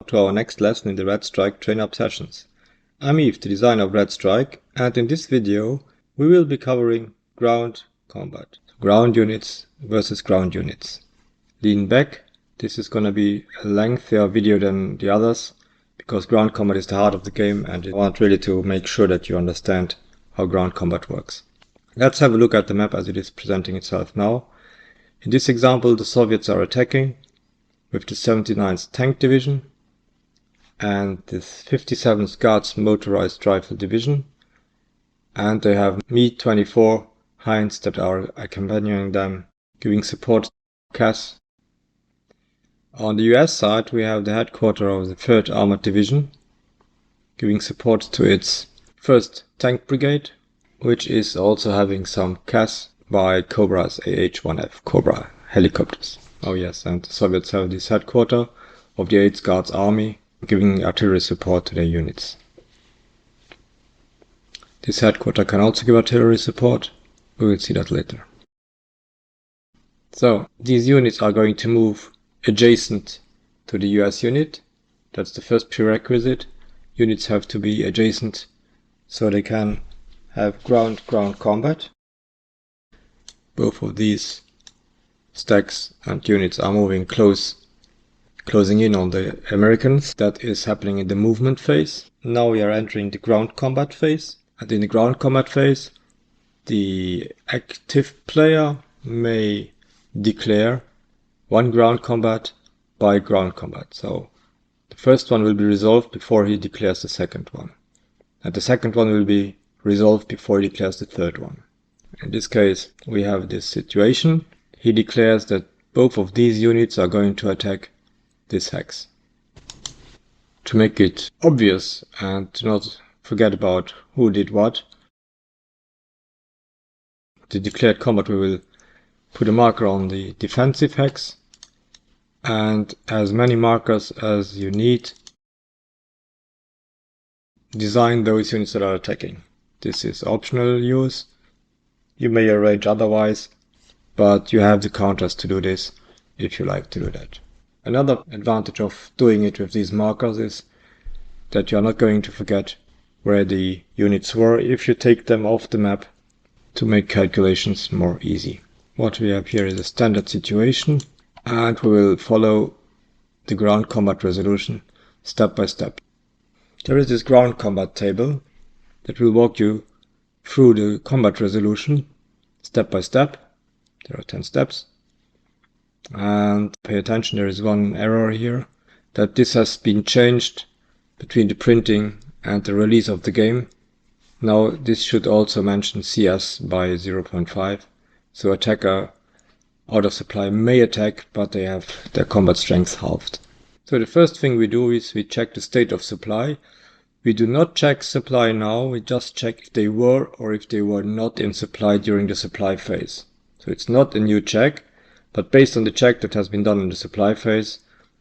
to our next lesson in the Red Strike train-up sessions. I'm Yves, the designer of Red Strike, and in this video we will be covering ground combat. Ground units versus ground units. Lean back, this is going to be a lengthier video than the others, because ground combat is the heart of the game and I want really to make sure that you understand how ground combat works. Let's have a look at the map as it is presenting itself now. In this example, the Soviets are attacking with the 79th Tank Division and the 57th Guards Motorized Rifle Division, and they have Mi-24 Hinds that are accompanying them, giving support to CAS. On the US side, we have the headquarters of the 3rd Armored Division, giving support to its 1st Tank Brigade, which is also having some CAS by Cobra's AH-1F Cobra helicopters. Oh yes, and the Soviets have this headquarters of the 8th Guards Army, giving artillery support to their units. This headquarters can also give artillery support. We will see that later. So, these units are going to move adjacent to the US unit. That's the first prerequisite. Units have to be adjacent so they can have ground-ground combat. Both of these stacks and units are moving closing in on the Americans. That is happening in the movement phase. Now we are entering the ground combat phase. And in the ground combat phase, the active player may declare one ground combat by ground combat. So the first one will be resolved before he declares the second one. And the second one will be resolved before he declares the third one. In this case, we have this situation. He declares that both of these units are going to attack this hex. To make it obvious and to not forget about who did what, the declared combat, we will put a marker on the defensive hex and as many markers as you need. Design those units that are attacking. This is optional use. You may arrange otherwise, but you have the counters to do this if you like to do that. Another advantage of doing it with these markers is that you are not going to forget where the units were if you take them off the map to make calculations more easy. What we have here is a standard situation, and we will follow the ground combat resolution step by step. There is this ground combat table that will walk you through the combat resolution step by step. There are 10 steps. And pay attention, there is one error here, that this has been changed between the printing and the release of the game. Now this should also mention CS by 0.5. So attacker out of supply may attack, but they have their combat strength halved. So the first thing we do is we check the state of supply. We do not check supply now, we just check if they were or if they were not in supply during the supply phase. So it's not a new check, but based on the check that has been done in the supply phase,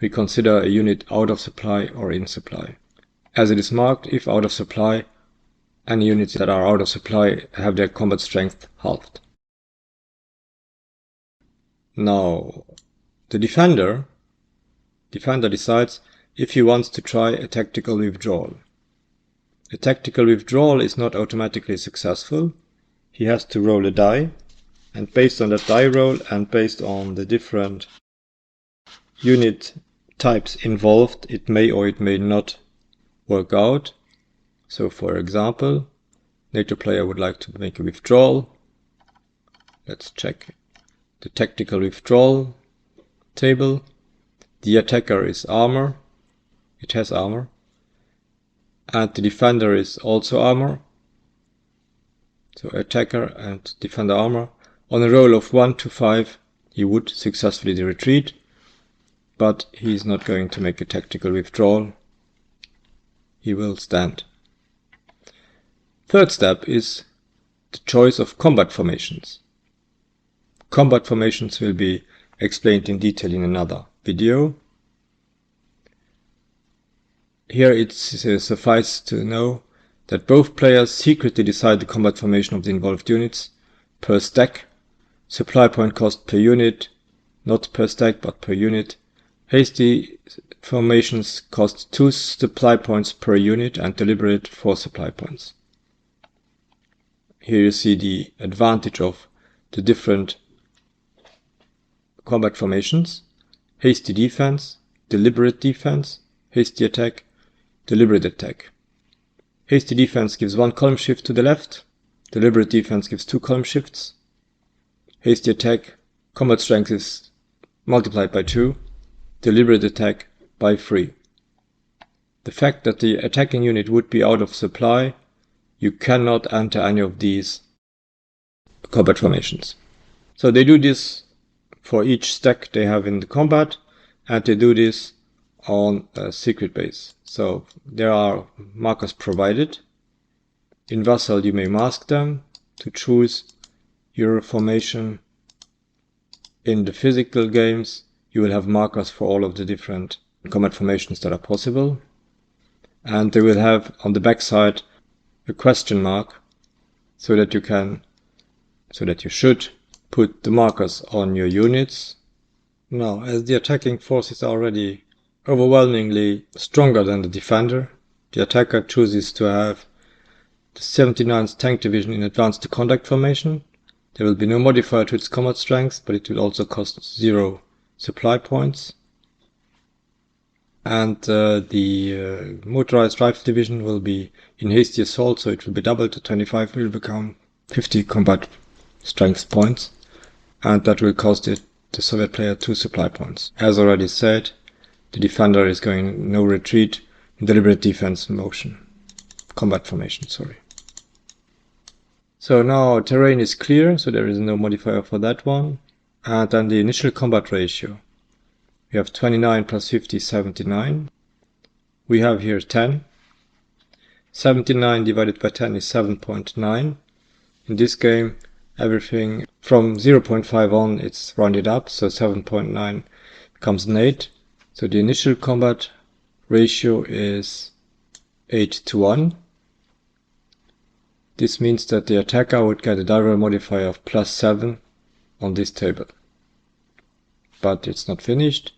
we consider a unit out of supply or in supply. As it is marked, if out of supply, any units that are out of supply have their combat strength halved. Now, the defender decides if he wants to try a tactical withdrawal. A tactical withdrawal is not automatically successful. He has to roll a die, and based on that die roll and based on the different unit types involved, it may or it may not work out. So for example, NATO player would like to make a withdrawal. Let's check the tactical withdrawal table. The attacker is armor. It has armor. And the defender is also armor. So attacker and defender armor. On a roll of 1 to 5, he would successfully retreat, but he is not going to make a tactical withdrawal. He will stand. Third step is the choice of combat formations. Combat formations will be explained in detail in another video. Here it suffices to know that both players secretly decide the combat formation of the involved units per stack, supply point cost per unit, not per stack but per unit, Hasty formations cost 2 supply points per unit and deliberate 4 supply points. Here you see the advantage of the different combat formations: hasty defense, deliberate defense, hasty attack, deliberate attack. Hasty defense gives 1 column shift to the left, deliberate defense gives 2 column shifts. Hasty attack, combat strength is multiplied by 2, deliberate attack by 3. The fact that the attacking unit would be out of supply, you cannot enter any of these combat formations. So they do this for each stack they have in the combat, and they do this on a secret base. So there are markers provided. In Vassal you may mask them to choose your formation. In the physical games you will have markers for all of the different combat formations that are possible, and they will have on the back side a question mark so that you should put the markers on your units. Now, as the attacking force is already overwhelmingly stronger than the defender, the attacker chooses to have the 79th Tank Division in advanced contact formation. There will be no modifier to its combat strength, but it will also cost 0 supply points. And the Motorized Rifle Division will be in hasty assault, so it will be doubled to 25, it will become 50 combat strength points, and that will cost the Soviet player 2 supply points. As already said, the defender is going no retreat in deliberate defense combat formation, sorry. So now terrain is clear, so there is no modifier for that one. And then the initial combat ratio. We have 29 plus 50, 79. We have here 10. 79 divided by 10 is 7.9. In this game, everything from 0.5 on, it's rounded up, so 7.9 becomes an 8. So the initial combat ratio is 8:1. This means that the attacker would get a direct modifier of +7 on this table. But it's not finished.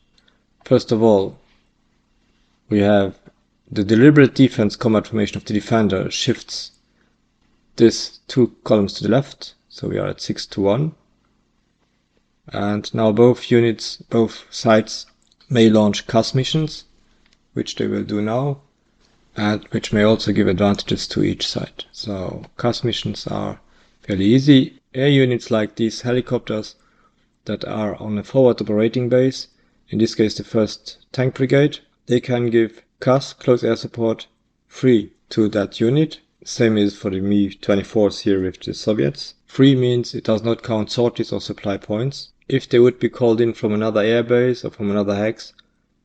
First of all, we have the deliberate defense combat formation of the defender shifts this 2 columns to the left, so we are at 6:1. And now both sides may launch CAS missions, which they will do now, and which may also give advantages to each side. So CAS missions are fairly easy. Air units like these helicopters that are on a forward operating base, in this case the 1st Tank Brigade, they can give CAS, close air support, free to that unit. Same is for the Mi-24s here with the Soviets. Free means it does not count sorties or supply points. If they would be called in from another airbase or from another hex,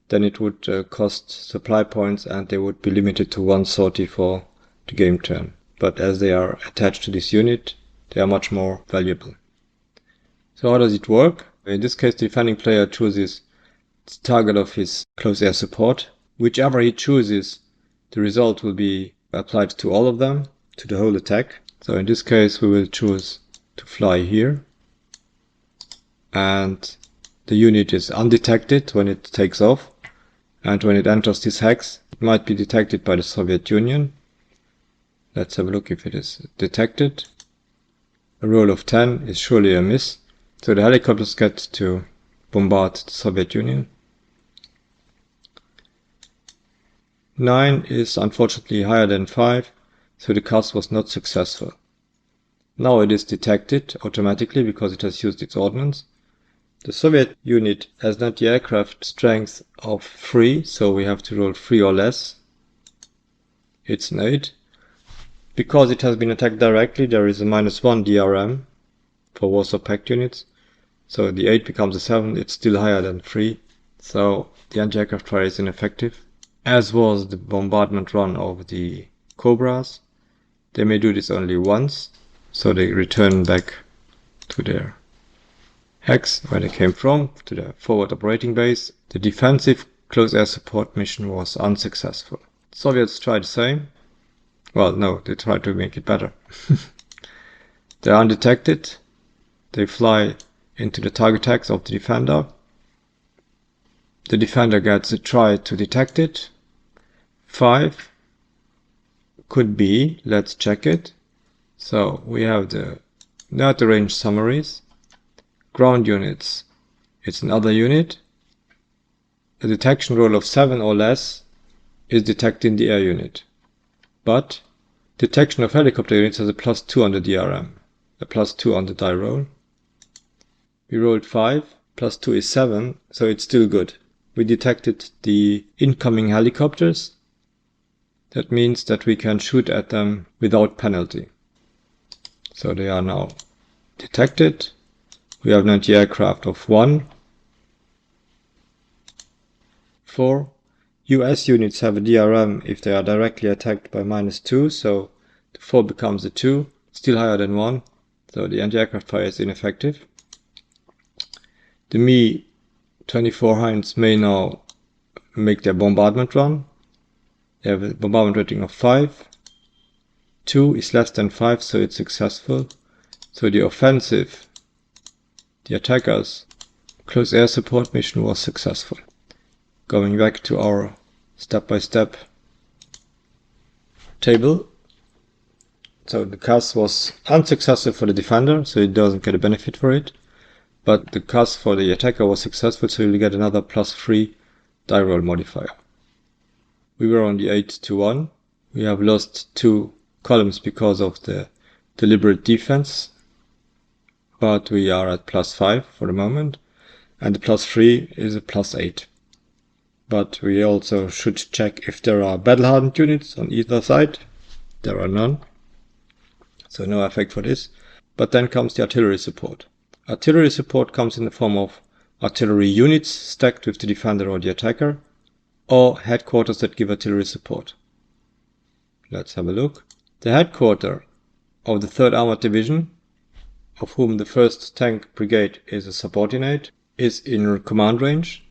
then it would cost supply points and they would be limited to 1 sortie for the game turn. But as they are attached to this unit, they are much more valuable. So how does it work? In this case, the defending player chooses the target of his close air support. Whichever he chooses, the result will be applied to all of them, to the whole attack. So in this case, we will choose to fly here. And the unit is undetected when it takes off. And when it enters this hex, it might be detected by the Soviet Union. Let's have a look if it is detected. A roll of 10 is surely a miss. So the helicopters get to bombard the Soviet Union. 9 is unfortunately higher than 5, so the CAS was not successful. Now it is detected automatically because it has used its ordnance. The Soviet unit has not the aircraft strength of 3, so we have to roll 3 or less. It's an 8. Because it has been attacked directly, there is a -1 DRM for Warsaw Pact units. So the 8 becomes a 7, it's still higher than 3. So the anti-aircraft fire is ineffective. As was the bombardment run of the Cobras. They may do this only once, so they return back to their hex where they came from, to the forward operating base. The defensive close air support mission was unsuccessful. Soviets tried the same. Well, no, they tried to make it better. They're undetected. They fly into the target hex of the defender. the defender gets a try to detect it. 5 could be, let's check it. So we have the data range summaries, ground units, it's another unit. A detection roll of 7 or less is detecting the air unit. But detection of helicopter units has a +2 on the DRM, a +2 on the die roll. We rolled 5, +2 is 7, so it's still good. We detected the incoming helicopters. That means that we can shoot at them without penalty. So they are now detected. We have an anti-aircraft of 1. 4. US units have a DRM if they are directly attacked by -2, so the 4 becomes a 2, still higher than 1, so the anti-aircraft fire is ineffective. The Mi-24 Hinds may now make their bombardment run. They have a bombardment rating of 5. 2 is less than 5, so it's successful. So the offensive, the attackers' close air support mission was successful. Going back to our step-by-step table. So the CAS was unsuccessful for the defender, so it doesn't get a benefit for it. But the CAS for the attacker was successful, so you'll get another +3 die roll modifier. We were on the 8-1. We have lost 2 columns because of the deliberate defense, but we are at +5 for the moment, and the +3 is a +8. But we also should check if there are battle-hardened units on either side. There are none, so no effect for this. But then comes the artillery support. Artillery support comes in the form of artillery units stacked with the defender or the attacker, or headquarters that give artillery support. Let's have a look. The headquarter of the 3rd Armored Division, of whom the 1st Tank Brigade is a subordinate, is in command range.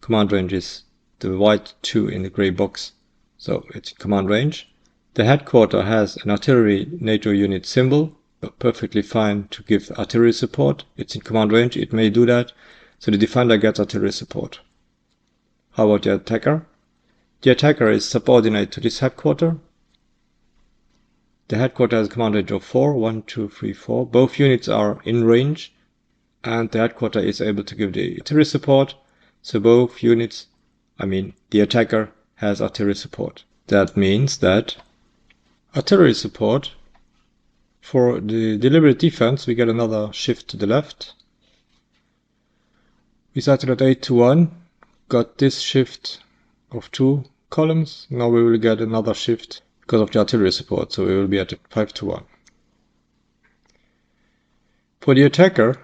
Command range is the white 2 in the grey box, so it's command range. The headquarter has an artillery NATO unit symbol, perfectly fine to give artillery support. It's in command range, it may do that, so the defender gets artillery support. How about the attacker? The attacker is subordinate to this headquarter. The headquarter has a command range of 4, 1, 2, 3, 4. Both units are in range, and the headquarter is able to give the artillery support, so both units, the attacker has artillery support. That means that artillery support for the deliberate defense, we get another shift to the left. We started at 8-1, got this shift of 2 columns. Now we will get another shift because of the artillery support, so we will be at 5-1. For the attacker,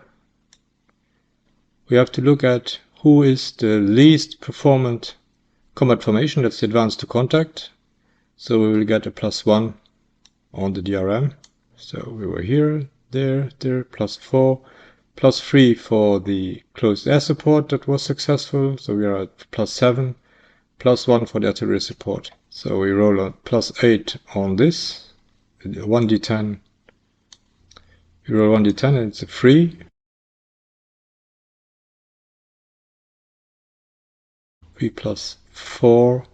we have to look at who is the least performant combat formation. That's the advance to contact. So we will get a +1 on the DRM. So we were here, there, +4, +3 for the closed air support that was successful. So we are at +7, +1 for the artillery support. So we roll a +8 on this, 1d10. We roll 1d10 and it's a 3. We +4,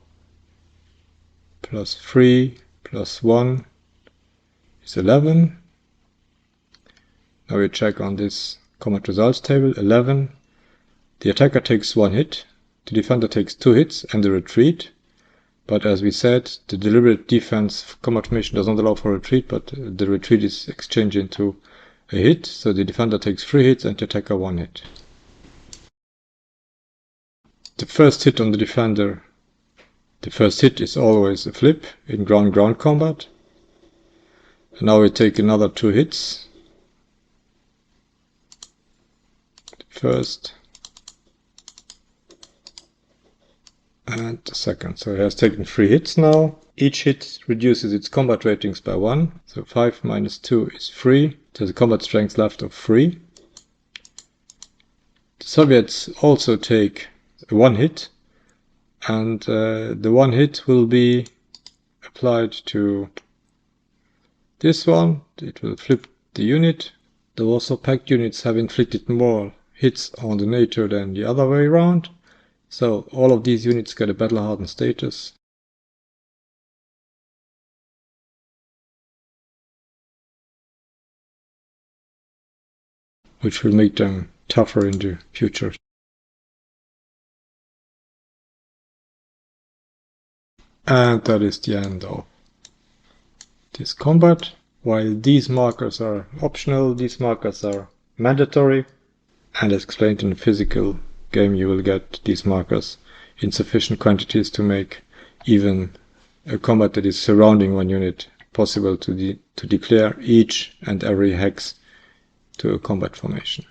+3, +1 is 11. Now we check on this combat results table, 11. The attacker takes 1 hit, the defender takes 2 hits and the retreat. But as we said, the deliberate defense combat formation does not allow for retreat, but the retreat is exchanged into a hit, so the defender takes 3 hits and the attacker 1 hit. The first hit on the defender, the first hit is always a flip in ground-ground combat. And now we take another 2 hits. The first and the second. So he has taken 3 hits now. Each hit reduces its combat ratings by 1. So 5 minus 2 is 3. There's a combat strength left of 3. The Soviets also take 1 hit, and the 1 hit will be applied to this one. It will flip the unit. The Warsaw Pact units have inflicted more hits on the NATO than the other way around. So all of these units get a battle-hardened status. Which will make them tougher in the future. And that is the end of this combat. While these markers are optional, these markers are mandatory. And as explained in the physical game, you will get these markers in sufficient quantities to make even a combat that is surrounding one unit possible to declare each and every hex to a combat formation.